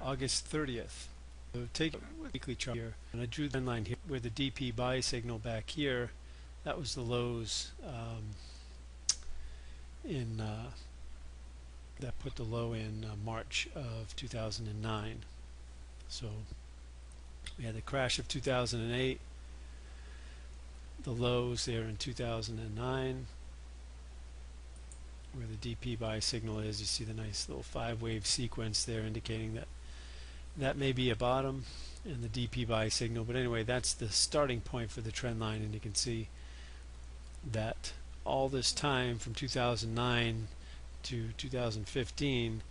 August 30th. So take a weekly chart here, and I drew the trend line here where the DP buy signal back here, that was the lows that put the low in March of 2009. So we had the crash of 2008, the lows there in 2009, where the DP buy signal is. You see the nice little 5-wave sequence there indicating that that may be a bottom in the DP buy signal. But anyway, that's the starting point for the trend line, and you can see that all this time from 2009 to 2015,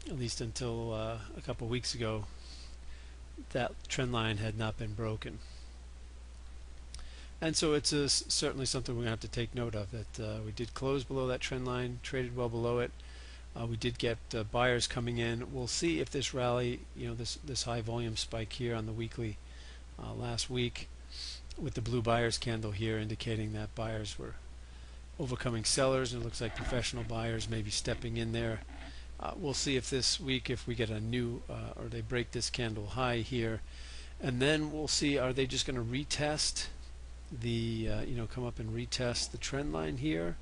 at least until a couple weeks ago, that trend line had not been broken. And so it's certainly something we're going to have to take note of, that we did close below that trend line, traded well below it. We did get buyers coming in. We'll see if this rally, this high volume spike here on the weekly last week with the blue buyers candle here indicating that buyers were overcoming sellers, and it looks like professional buyers may be stepping in there. We'll see if this week, if we get a new or they break this candle high here, and then we'll see, are they just going to retest the come up and retest the trend line here?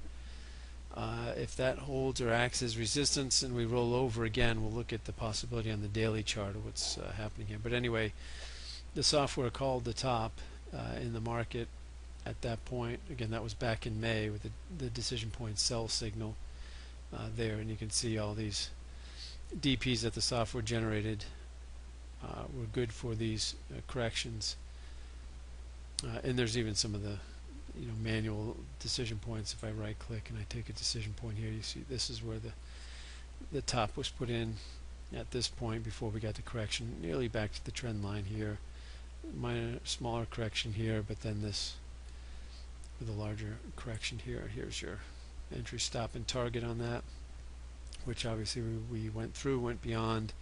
If that holds or acts as resistance and we roll over again, we'll look at the possibility on the daily chart of what's happening here. But anyway, the software called the top in the market at that point. Again, that was back in May with the decision point sell signal there, and you can see all these DPs that the software generated were good for these corrections. And there's even some of the manual decision points. If I right click and I take a decision point here, you see this is where the top was put in at this point before we got the correction, nearly back to the trend line here. Minor, smaller correction here, but then this with a larger correction here. Here's your entry, stop, and target on that, which obviously we went beyond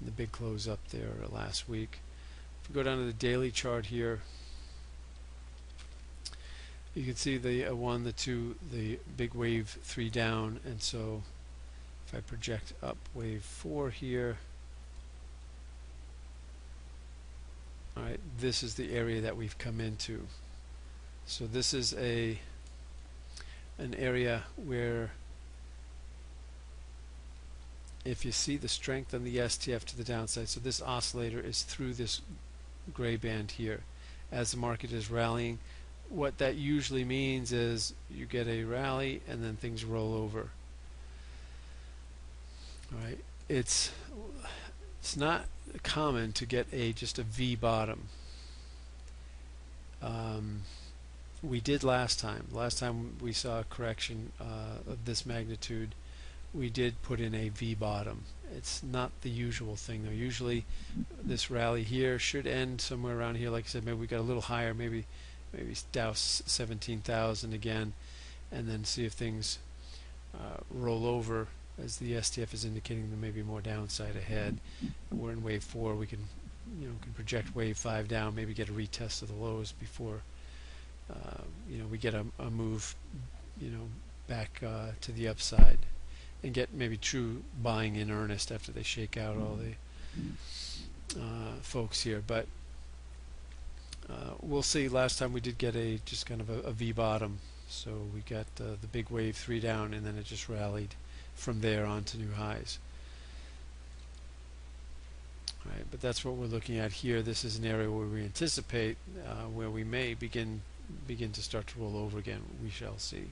in the big close up there last week. If we go down to the daily chart here, you can see the 1, the 2, the big wave 3 down, and so if I project up wave 4 here, alright, this is the area that we've come into. So this is an area where if you see the strength on the STF to the downside, so this oscillator is through this gray band here as the market is rallying. What that usually means is you get a rally and then things roll over. All right, it's not common to get just a V bottom. We did last time. Last time we saw a correction of this magnitude, we did put in a V bottom. It's not the usual thing though. Usually this rally here should end somewhere around here. Like I said, maybe we got a little higher, maybe douse 17,000 again, and then see if things roll over as the STF is indicating there may be more downside ahead. We're in wave 4. We can project wave 5 down, maybe get a retest of the lows before we get a move back to the upside and get maybe true buying in earnest after they shake out all the folks here. But we'll see. Last time we did get just kind of a V bottom, so we got the big wave 3 down, and then it just rallied from there on to new highs. All right, but that's what we're looking at here. This is an area where we anticipate where we may begin to start to roll over again. We shall see.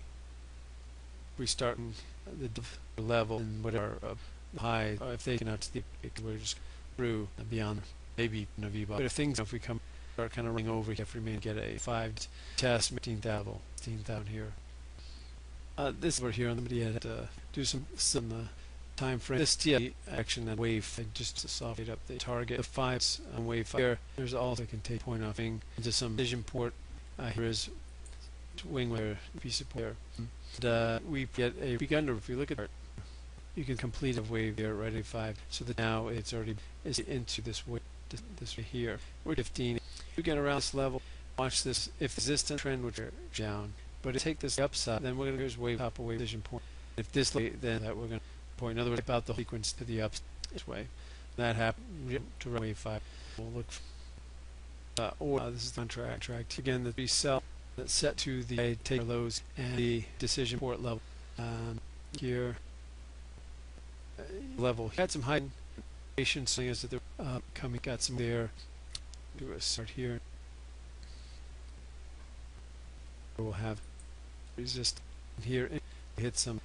We start in the level and whatever high, if they can out to the, we're just through beyond maybe a V bottom. But if we start kind of running over, if we may get a 5 test, 15,000 here. This over here, somebody had to do some time frame. This TLE action and wave, just to soften up the target. The 5s on wave 5 here. There's also can take point offing into some vision port. Here is wing where piece of support. And we get a begun to, if you look at it, you can complete a wave here right at 5. So that now it's already into this wave, this way here. We're 15. You get around this level. Watch this. If the resistance trend would down, but take this upside, then we're going to use wave top of wave vision point. If this, then that we're going to point. In other words, about the sequence to the up this way. that happened to wave 5. We'll look or this is the contract again, that we sell that's set to the take lows and the decision port level. Here level had some high patience saying us that they're coming, got some there. Do a start here. We'll have resist here, hit some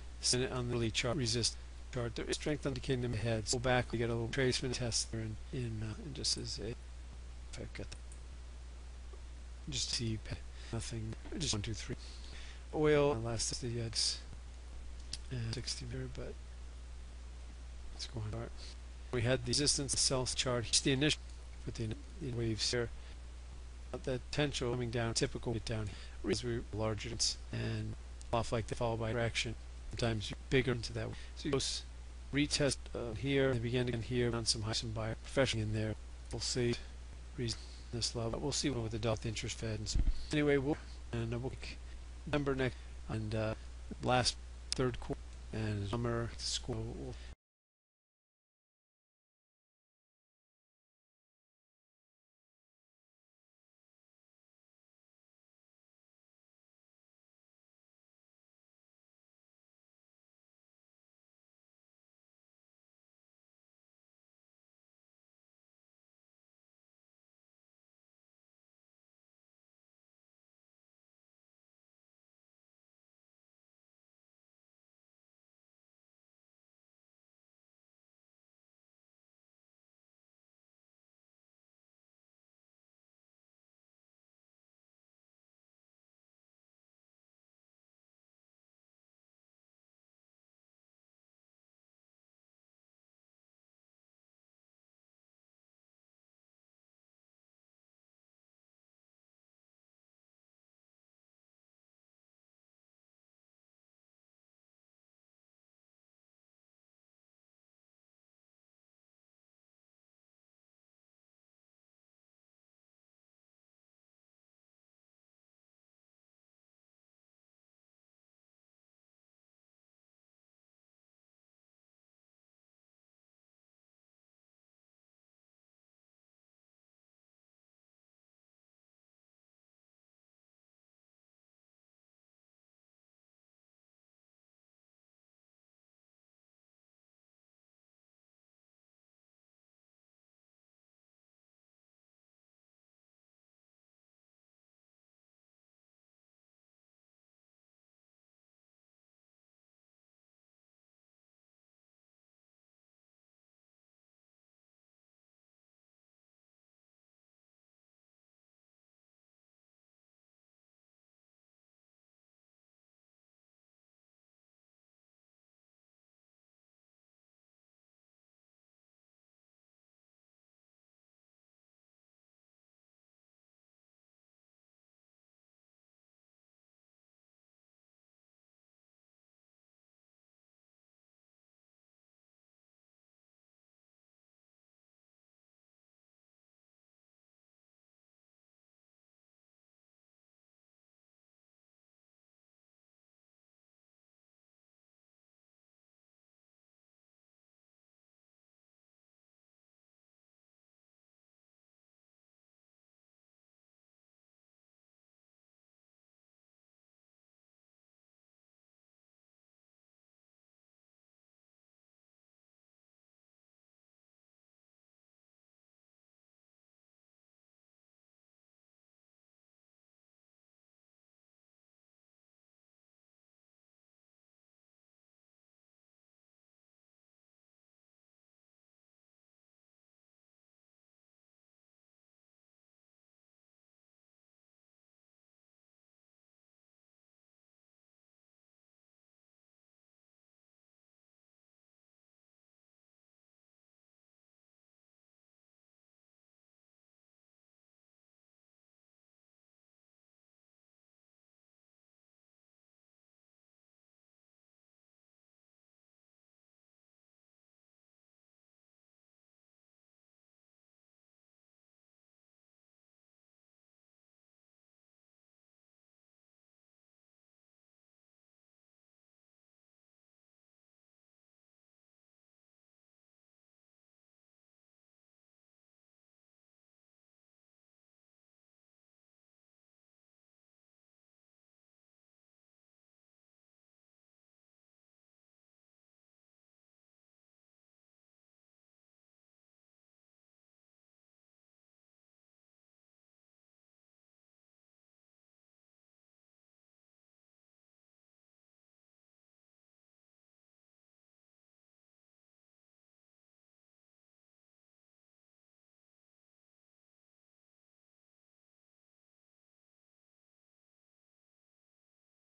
on the early chart resist chart. There is strength indicating them ahead. Go back, we get a little tracement test there in just as a, if I've got just see nothing, just 1, 2, 3. Oil last is the and 60 there, but it's going hard. We had the resistance sell chart. Here's the initial with the waves here. The potential coming down, typical get down as we larger and off like they follow by direction. Sometimes bigger into that. So you go retest here and begin again here on some high, some buyer professional in there. We'll see this level. We'll see what the dot the interest fed. And so anyway, we'll November next and last third quarter and summer school.